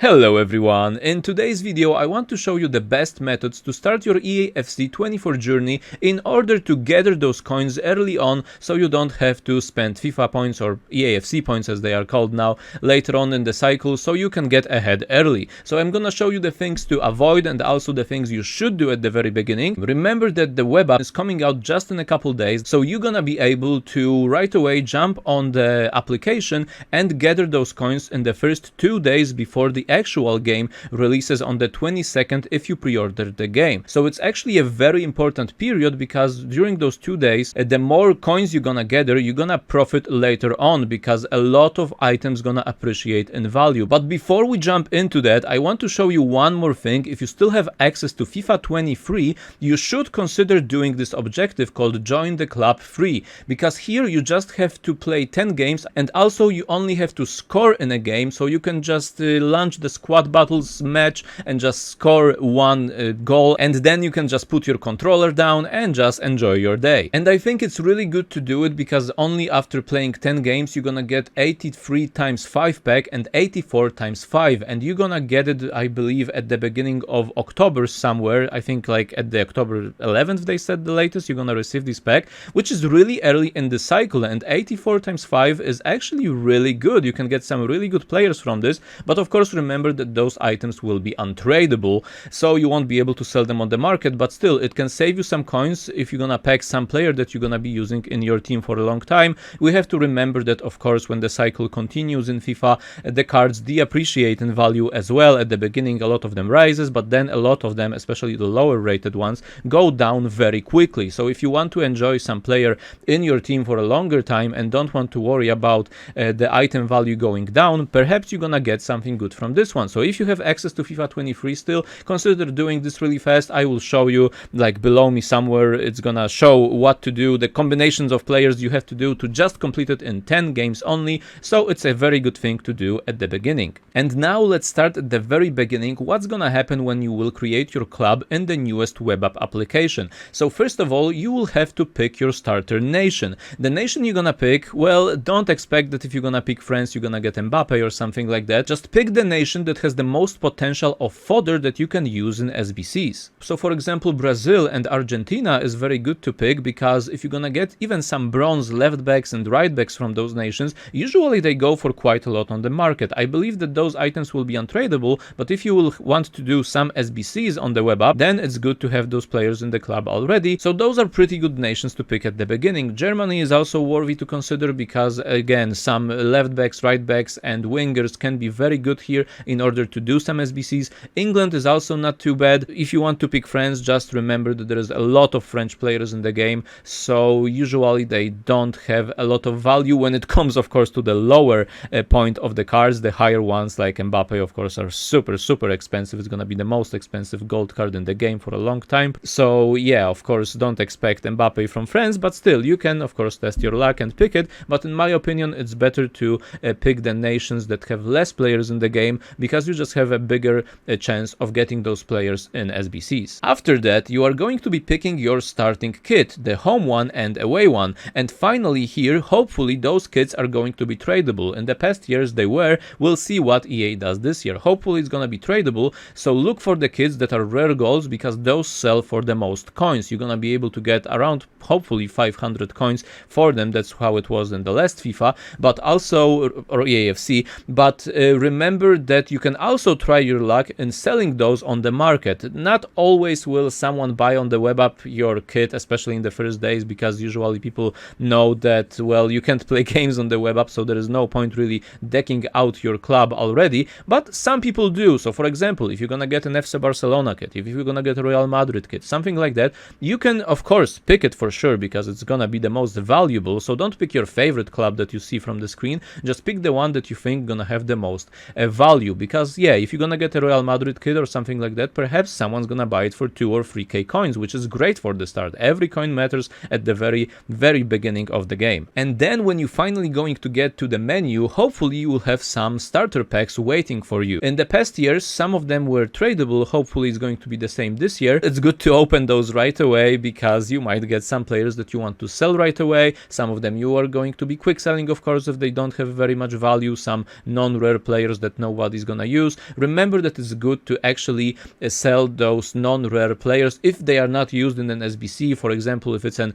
Hello everyone, in today's video I want to show you the best methods to start your EAFC 24 journey in order to gather those coins early on so you don't have to spend FIFA points or EAFC points as they are called now later on in the cycle, so you can get ahead early. So I'm gonna show you the things to avoid and also the things you should do at the very beginning. Remember that the web app is coming out just in a couple days, so you're gonna be able to right away jump on the application and gather those coins in the first 2 days before the actual game releases on the 22nd if you pre-order the game. So it's actually a very important period because during those 2 days, the more coins you're gonna gather, you're gonna profit later on because a lot of items gonna appreciate in value. But before we jump into that, I want to show you one more thing. If you still have access to FIFA 23, you should consider doing this objective called Join the Club Free, because here you just have to play 10 games and also you only have to score in a game, so you can just launch the squad battles match and just score one goal, and then you can just put your controller down and just enjoy your day. And I think it's really good to do it because only after playing 10 games you're gonna get 83 times 5 pack and 84 times 5, and you're gonna get it, I believe, at the beginning of October somewhere. I think like at the October 11th they said the latest you're gonna receive this pack, which is really early in the cycle, and 84 times 5 is actually really good. You can get some really good players from this, but of course remember that those items will be untradeable, so you won't be able to sell them on the market, but still it can save you some coins if you're gonna pack some player that you're gonna be using in your team for a long time. We have to remember that of course when the cycle continues in FIFA, the cards depreciate in value as well. At the beginning a lot of them rises, but then a lot of them, especially the lower rated ones, go down very quickly. So if you want to enjoy some player in your team for a longer time and don't want to worry about the item value going down, perhaps you're gonna get something good from this one. So if you have access to FIFA 23 still, consider doing this really fast. I will show you, like below me somewhere, it's gonna show what to do, the combinations of players you have to do to just complete it in 10 games only, so it's a very good thing to do at the beginning. And now let's start at the very beginning. What's gonna happen when you will create your club in the newest web app application? So first of all, you will have to pick your starter nation. The nation you're gonna pick, well, don't expect that if you're gonna pick France you're gonna get Mbappe or something like that. Just pick the nation that has the most potential of fodder that you can use in SBCs. So for example, Brazil and Argentina is very good to pick because if you're gonna get even some bronze left backs and right backs from those nations, usually they go for quite a lot on the market. I believe that those items will be untradeable, but if you will want to do some SBCs on the web app, then it's good to have those players in the club already. So those are pretty good nations to pick at the beginning. Germany is also worthy to consider because again, some left backs, right backs and wingers can be very good here in order to do some SBCs. England is also not too bad. If you want to pick France, just remember that there is a lot of French players in the game, so usually they don't have a lot of value when it comes of course to the lower point of the cards. The higher ones like Mbappe of course are super expensive. It's gonna be the most expensive gold card in the game for a long time, so yeah, of course don't expect Mbappe from France, but still you can of course test your luck and pick it. But in my opinion it's better to pick the nations that have less players in the game because you just have a bigger chance of getting those players in SBCs. After that you are going to be picking your starting kit, the home one and away one, and finally here hopefully those kits are going to be tradable. In the past years they were. We'll see what EA does this year. Hopefully it's gonna be tradable, so look for the kits that are rare golds because those sell for the most coins. You're gonna be able to get around hopefully 500 coins for them. That's how it was in the last FIFA, but also or EAFC, but remember that you can also try your luck in selling those on the market. Not always will someone buy on the web app your kit, especially in the first days, because usually people know that, well, you can't play games on the web app, so there is no point really decking out your club already, but some people do. So for example, if you're gonna get an FC Barcelona kit, if you're gonna get a Real Madrid kit, something like that, you can of course pick it for sure because it's gonna be the most valuable. So don't pick your favorite club that you see from the screen, just pick the one that you think gonna have the most value, because yeah, if you're gonna get a Real Madrid kit or something like that, perhaps someone's gonna buy it for 2 or 3k coins, which is great for the start. Every coin matters at the very beginning of the game. And then when you're finally going to get to the menu, hopefully you will have some starter packs waiting for you. In the past years some of them were tradable. Hopefully it's going to be the same this year. It's good to open those right away because you might get some players that you want to sell right away. Some of them you are going to be quick selling of course if they don't have very much value. Some non-rare players that nobody everybody's gonna use. Remember that it's good to actually sell those non-rare players if they are not used in an SBC. For example, if it's an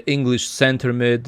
English center mid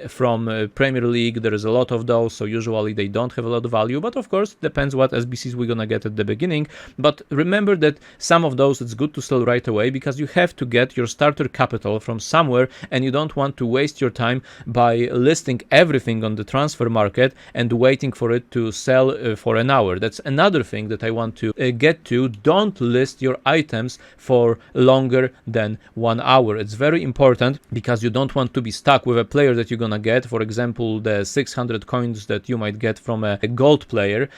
from Premier League, there is a lot of those, so usually they don't have a lot of value, but of course depends what SBCs we're gonna get at the beginning. But remember that some of those it's good to sell right away, because you have to get your starter capital from somewhere, and you don't want to waste your time by listing everything on the transfer market and waiting for it to sell for an hour. That's another thing that I want to get to. Don't list your items for longer than 1 hour. It's very important, because you don't want to be stuck with a player that you're gonna get, for example the 600 coins that you might get from a gold player.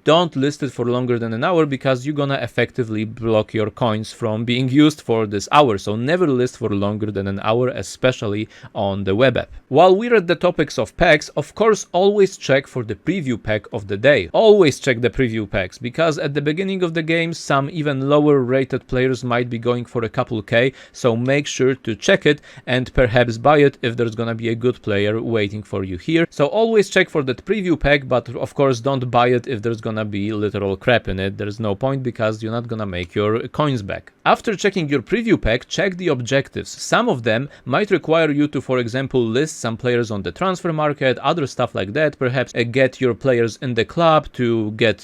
Don't list it for longer than an hour, because you're gonna effectively block your coins from being used for this hour. So never list for longer than an hour, especially on the web app. While we're at the topics of packs, of course always check for the preview pack of the day. Always check the preview packs, because at the beginning of the game some even lower rated players might be going for a couple K, so make sure to check it and perhaps buy it if there's gonna be a good player waiting for you here. So always check for that preview pack, but of course don't buy it if there's gonna be literal crap in it. There's no point, because you're not gonna make your coins back. After checking your preview pack, check the objectives. Some of them might require you to, for example, list some players on the transfer market, other stuff like that, perhaps get your players in the club to get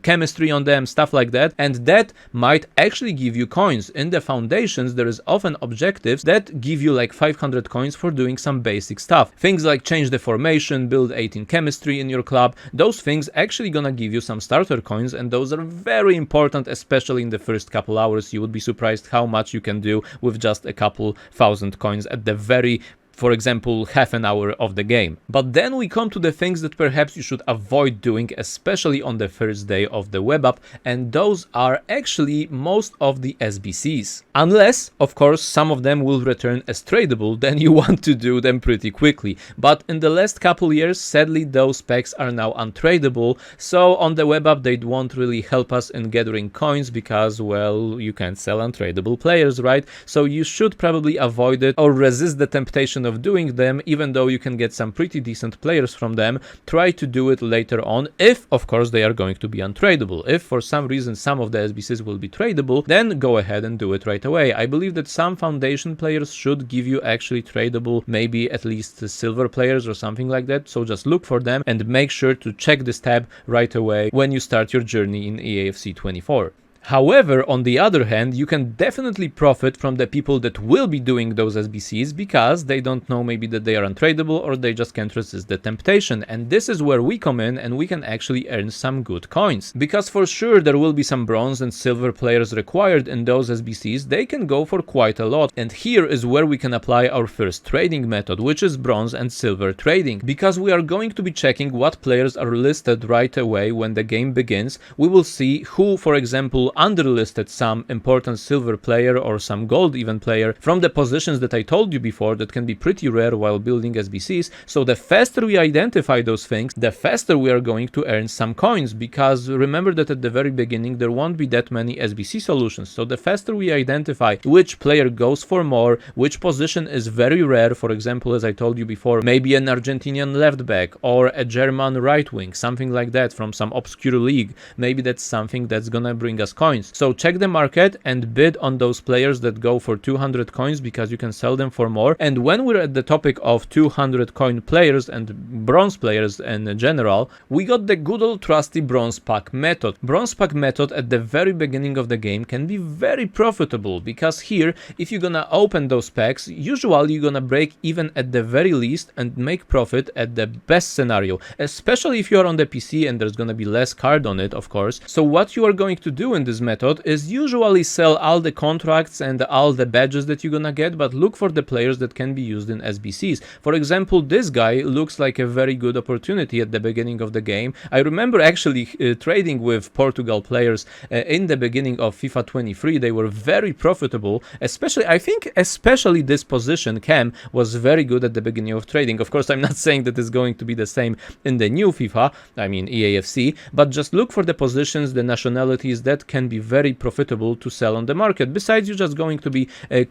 chemistry on them, stuff like that, and that might actually give you coins. In the foundations there is often objectives that give you like 500 coins for doing some basic stuff. Things like change the formation, build 18 chemistry in your club. Those things actually gonna give you some starter coins, and those are very important, especially in the first couple hours. You would be surprised how much you can do with just a couple thousand coins at the very, for example, half an hour of the game. But then we come to the things that perhaps you should avoid doing, especially on the first day of the web app, and those are actually most of the SBCs. Unless, of course, some of them will return as tradable, then you want to do them pretty quickly. But in the last couple years, sadly, those packs are now untradeable, so on the web app they won't really help us in gathering coins, because, well, you can't sell untradable players, right? So you should probably avoid it or resist the temptation of doing them. Even though you can get some pretty decent players from them, try to do it later on, if of course they are going to be untradeable. If for some reason some of the SBCs will be tradable, then go ahead and do it right away. I believe that some foundation players should give you actually tradable, maybe at least silver players or something like that, so just look for them and make sure to check this tab right away when you start your journey in EAFC 24. However, on the other hand, you can definitely profit from the people that will be doing those SBCs, because they don't know maybe that they are untradeable, or they just can't resist the temptation. And this is where we come in, and we can actually earn some good coins. Because for sure there will be some bronze and silver players required in those SBCs. They can go for quite a lot. And here is where we can apply our first trading method, which is bronze and silver trading. Because we are going to be checking what players are listed right away when the game begins. We will see who, for example, underlisted some important silver player or some gold even player from the positions that I told you before that can be pretty rare while building SBCs. So the faster we identify those things, the faster we are going to earn some coins, because remember that at the very beginning there won't be that many SBC solutions. So the faster we identify which player goes for more, which position is very rare, for example, as I told you before, maybe an Argentinian left back or a German right wing, something like that from some obscure league, maybe that's something that's gonna bring us coins. So check the market and bid on those players that go for 200 coins, because you can sell them for more. And when we're at the topic of 200 coin players and bronze players in general, we got the good old trusty bronze pack method. Bronze pack method at the very beginning of the game can be very profitable, because here, if you're gonna open those packs, usually you're gonna break even at the very least and make profit at the best scenario, especially if you're on the PC and there's gonna be less card on it, of course. So what you are going to do in this method is usually sell all the contracts and all the badges that you're gonna get, but look for the players that can be used in SBCs. For example, this guy looks like a very good opportunity at the beginning of the game. I remember actually trading with Portugal players in the beginning of FIFA 23. They were very profitable, especially, I think, especially this position, Cam, was very good at the beginning of trading. Of course, I'm not saying that it's going to be the same in the new FIFA, I mean EAFC, but just look for the positions, the nationalities that can be very profitable to sell on the market. Besides, you're just going to be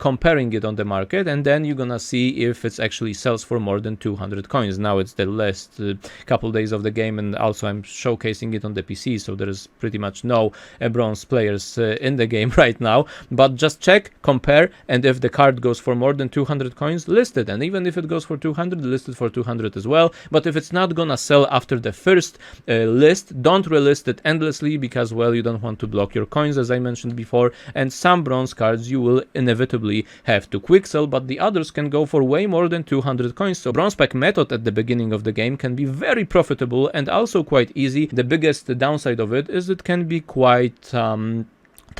comparing it on the market, and then you're gonna see if it actually sells for more than 200 coins. Now it's the last couple days of the game, and also I'm showcasing it on the PC, so there is pretty much no bronze players in the game right now. But just check, compare, and if the card goes for more than 200 coins, list it. And even if it goes for 200, list it for 200 as well. But if it's not gonna sell after the first list, don't relist it endlessly, because, well, you don't want to block your coins, as I mentioned before. And some bronze cards you will inevitably have to quick sell, but the others can go for way more than 200 coins. So bronze pack method at the beginning of the game can be very profitable and also quite easy. The biggest downside of it is it can be quite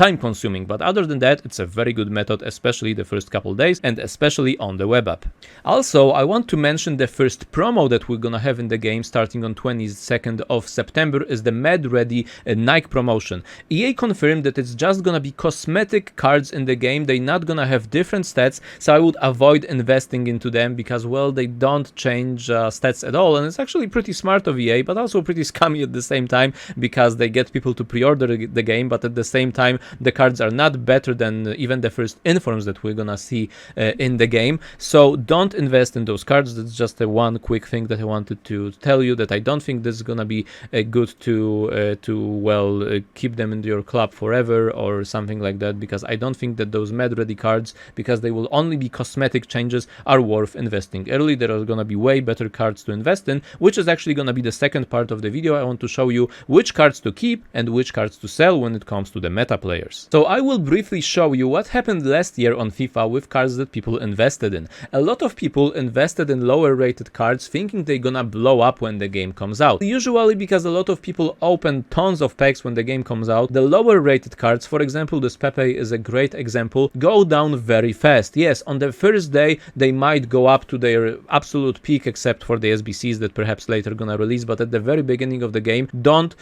time consuming, but other than that, it's a very good method, especially the first couple days and especially on the web app. Also, I want to mention the first promo that we're gonna have in the game starting on 22nd of September is the Mad Ready Nike promotion. EA confirmed that it's just gonna be cosmetic cards in the game. They're not gonna have different stats, so I would avoid investing into them because, well, they don't change stats at all, and it's actually pretty smart of EA, but also pretty scummy at the same time, because they get people to pre-order the game, but at the same time the cards are not better than even the first informs that we're gonna see in the game. So don't invest in those cards. That's just one quick thing that I wanted to tell you, that I don't think this is gonna be good to keep them in your club forever or something like that, because I don't think that those Mad Ready cards, because they will only be cosmetic changes, are worth investing early. There are gonna be way better cards to invest in, which is actually gonna be the second part of the video. I want to show you which cards to keep and which cards to sell when it comes to the meta players. So I will briefly show you what happened last year on FIFA with cards that people invested in. A lot of people invested in lower rated cards thinking they're gonna blow up when the game comes out. Usually because a lot of people open tons of packs when the game comes out, the lower rated cards, for example this Pepe is a great example, go down very fast. Yes, on the first day they might go up to their absolute peak, except for the SBCs that perhaps later gonna release, but at the very beginning of the game, don't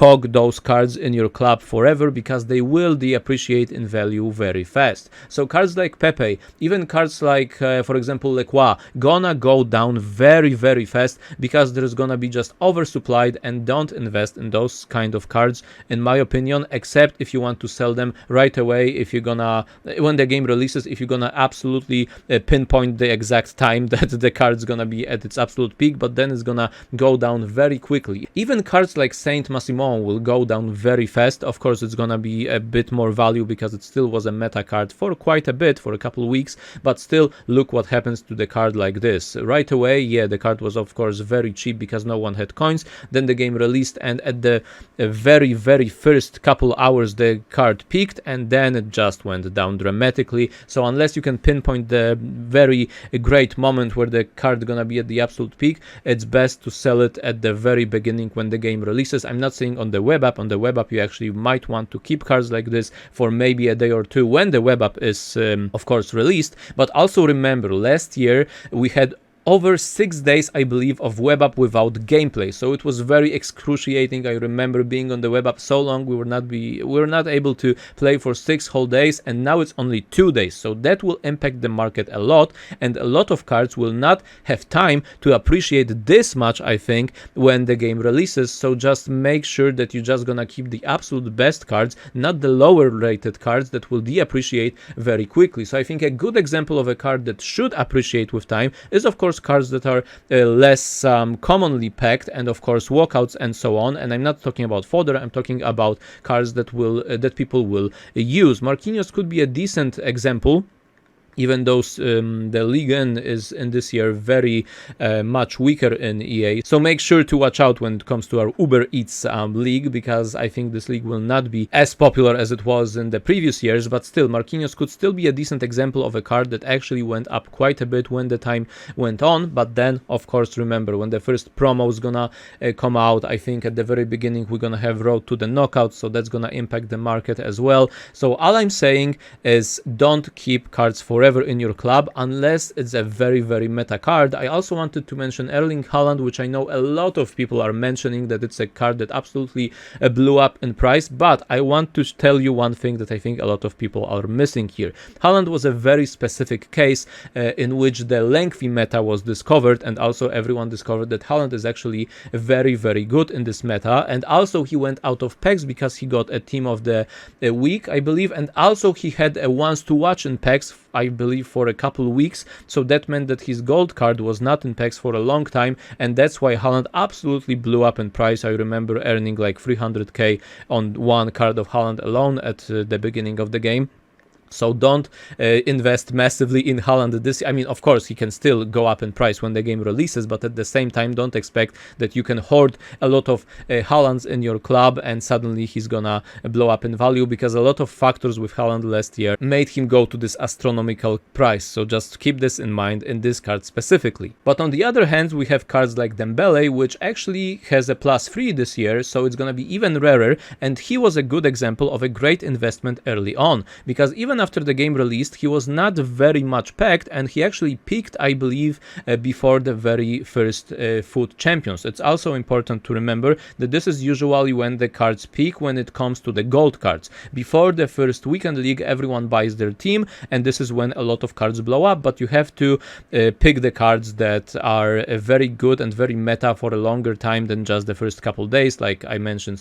hog those cards in your club forever, because they will depreciate in value very fast. So cards like Pepe, even cards like for example Lequa, gonna go down very fast, because there's gonna be just oversupplied, and don't invest in those kind of cards in my opinion, except if you want to sell them right away, if you're gonna, when the game releases, if you're gonna absolutely pinpoint the exact time that the card's gonna be at its absolute peak, but then it's gonna go down very quickly. Even cards like Saint Massimo will go down very fast. Of course it's gonna be a bit more value because it still was a meta card for quite a bit, for a couple of weeks, but still look what happens to the card like this. Right away, yeah, the card was of course very cheap because no one had coins. Then the game released, and at the very first couple hours the card peaked, and then it just went down dramatically. So unless you can pinpoint the very great moment where the card gonna be at the absolute peak, it's best to sell it at the very beginning when the game releases. I'm not saying on the web app. On the web app you actually might want to keep cards like this for maybe a day or two when the web app is of course released. But also remember, last year we had over 6 days, I believe, of web app without gameplay, so it was very excruciating. I remember being on the web app so long, we were not able to play for 6 whole days, and now it's only 2 days, so that will impact the market a lot, and a lot of cards will not have time to appreciate this much, I think, when the game releases. So just make sure that you're just gonna keep the absolute best cards, not the lower rated cards that will depreciate very quickly. So I think a good example of a card that should appreciate with time is of course cards that are less commonly packed, and of course walkouts and so on. And I'm not talking about fodder, I'm talking about cards that will that people will use. Marquinhos could be a decent example, even though the Ligue 1 is in this year very much weaker in EA. So make sure to watch out when it comes to our Uber Eats league, because I think this league will not be as popular as it was in the previous years, but still Marquinhos could still be a decent example of a card that actually went up quite a bit when the time went on. But then of course remember, when the first promo is gonna come out, I think at the very beginning we're gonna have Road to the Knockout, so that's gonna impact the market as well. So all I'm saying is don't keep cards for forever in your club unless it's a very meta card. I also wanted to mention Erling Haaland, which I know a lot of people are mentioning that it's a card that absolutely blew up in price, but I want to tell you one thing that I think a lot of people are missing here. Haaland was a very specific case in which the lengthy meta was discovered, and also everyone discovered that Haaland is actually very good in this meta, and also he went out of packs because he got a team of the week, I believe, and also he had a once to watch in packs, I believe, for a couple weeks, so that meant that his gold card was not in packs for a long time, and that's why Haaland absolutely blew up in price. I remember earning like 300k on one card of Haaland alone at the beginning of the game. So don't invest massively in Haaland this. I mean, of course, he can still go up in price when the game releases, but at the same time, don't expect that you can hoard a lot of Haalands in your club and suddenly he's gonna blow up in value, because a lot of factors with Haaland last year made him go to this astronomical price. So just keep this in mind in this card specifically. But on the other hand, we have cards like Dembele, which actually has a +3 this year, so it's gonna be even rarer, and he was a good example of a great investment early on, because even after the game released, he was not very much packed, and he actually peaked, I believe, before the very first FUT Champions. It's also important to remember that this is usually when the cards peak when it comes to the gold cards. Before the first weekend league, everyone buys their team, and this is when a lot of cards blow up, but you have to pick the cards that are very good and very meta for a longer time than just the first couple days. Like I mentioned,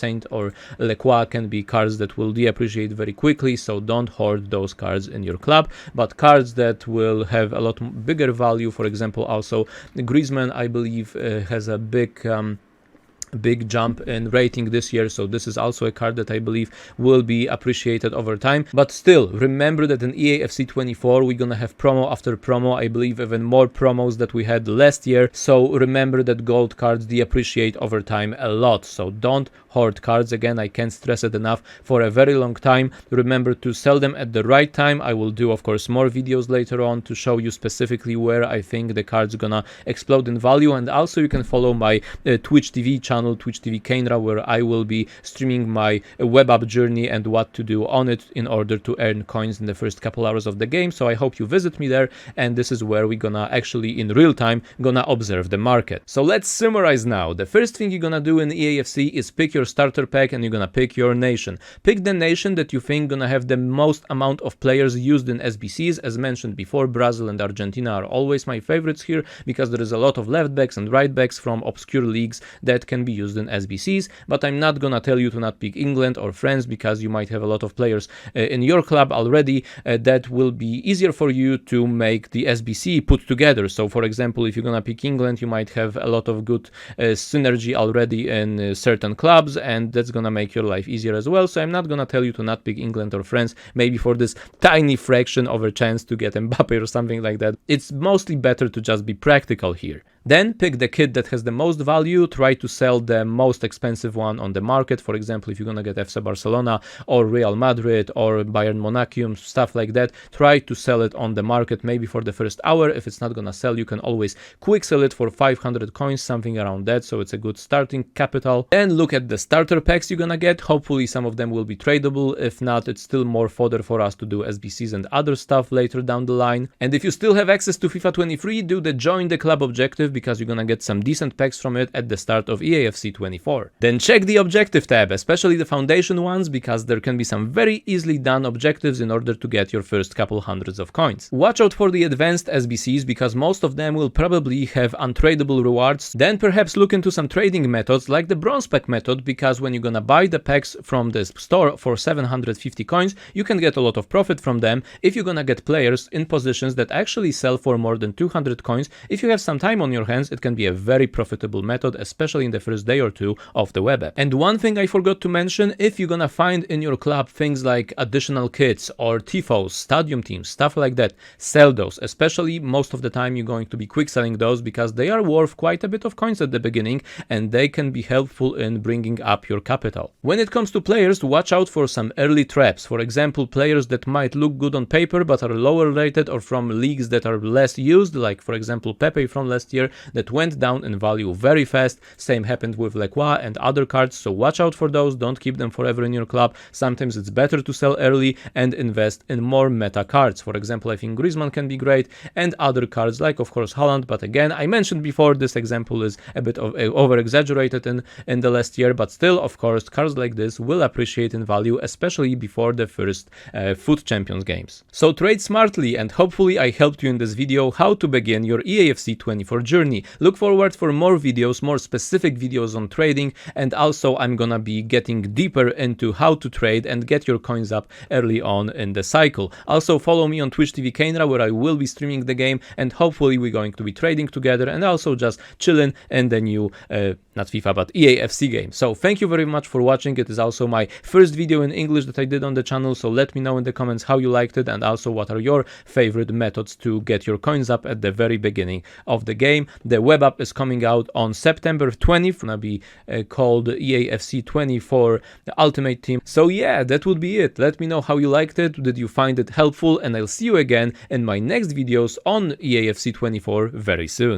Saint or Leclerc can be cards that will deappreciate very quickly, so don't hoard those cards in your club. But cards that will have a lot bigger value, for example, also Griezmann, I believe, has a big jump in rating this year, so this is also a card that I believe will be appreciated over time. But still, remember that in EAFC 24 we're gonna have promo after promo, I believe even more promos that we had last year, so remember that gold cards deappreciate over time a lot, so don't hoard cards. Again, I can't stress it enough for a very long time. Remember to sell them at the right time. I will do, of course, more videos later on to show you specifically where I think the card's gonna explode in value, and also you can follow my Twitch TV channel, Twitch TV Kenra, where I will be streaming my web app journey and what to do on it in order to earn coins in the first couple hours of the game. So I hope you visit me there, and this is where we're gonna actually in real time gonna observe the market. So let's summarize now. The first thing you're gonna do in EAFC is pick your starter pack, and you're gonna pick your nation. Pick the nation that you think gonna have the most amount of players used in SBCs. As mentioned before, Brazil and Argentina are always my favorites here, because there is a lot of left backs and right backs from obscure leagues that can be used in SBCs. But I'm not gonna tell you to not pick England or France, because you might have a lot of players in your club already that will be easier for you to make the SBC put together. So for example, if you're gonna pick England, you might have a lot of good synergy already in certain clubs, and that's gonna make your life easier as well. So I'm not gonna tell you to not pick England or France, maybe for this tiny fraction of a chance to get Mbappe or something like that. It's mostly better to just be practical here. Then pick the kit that has the most value, try to sell the most expensive one on the market. For example, if you're gonna get FC Barcelona or Real Madrid or Bayern Monachium, stuff like that, try to sell it on the market maybe for the first hour. If it's not gonna sell, you can always quick sell it for 500 coins, something around that, so it's a good starting capital. Then look at the starter packs you're gonna get. Hopefully some of them will be tradable. If not, it's still more fodder for us to do SBCs and other stuff later down the line. And if you still have access to FIFA 23, do the join the club objective, because you're gonna get some decent packs from it at the start of EAFC 24. Then check the objective tab, especially the foundation ones, because there can be some very easily done objectives in order to get your first couple hundreds of coins. Watch out for the advanced SBCs, because most of them will probably have untradeable rewards. Then perhaps look into some trading methods like the bronze pack method, because when you're gonna buy the packs from the store for 750 coins, you can get a lot of profit from them if you're gonna get players in positions that actually sell for more than 200 coins. If you have some time on your hands, it can be a very profitable method, especially in the first day or two of the web app. And one thing I forgot to mention, if you're gonna find in your club things like additional kits or tifos, stadium teams, stuff like that, sell those. Especially most of the time you're going to be quick selling those, because they are worth quite a bit of coins at the beginning, and they can be helpful in bringing up your capital. When it comes to players, watch out for some early traps. For example, players that might look good on paper but are lower rated or from leagues that are less used, like for example Pepe from last year. year that went down in value very fast. Same happened with Leclerc and other cards, so watch out for those. Don't keep them forever in your club. Sometimes it's better to sell early and invest in more meta cards. For example, I think Griezmann can be great, and other cards like, of course, Haaland. But again, I mentioned before, this example is a bit of over exaggerated in the last year, but still, of course, cards like this will appreciate in value, especially before the first Foot Champions games. So trade smartly, and hopefully I helped you in this video how to begin your EAFC 24 journey. Look forward for more videos, more specific videos on trading, and also I'm gonna be getting deeper into how to trade and get your coins up early on in the cycle. Also follow me on Twitch TV Kenra, where I will be streaming the game, and hopefully we're going to be trading together and also just chilling in the new not FIFA but EAFC game. So thank you very much for watching. It is also my first video in English that I did on the channel, so let me know in the comments how you liked it, and also what are your favorite methods to get your coins up at the very beginning of the game. The web app is coming out on September 20th, gonna be called EAFC 24 Ultimate Team. So yeah, that would be it. Let me know how you liked it, did you find it helpful, and I'll see you again in my next videos on EAFC 24 very soon.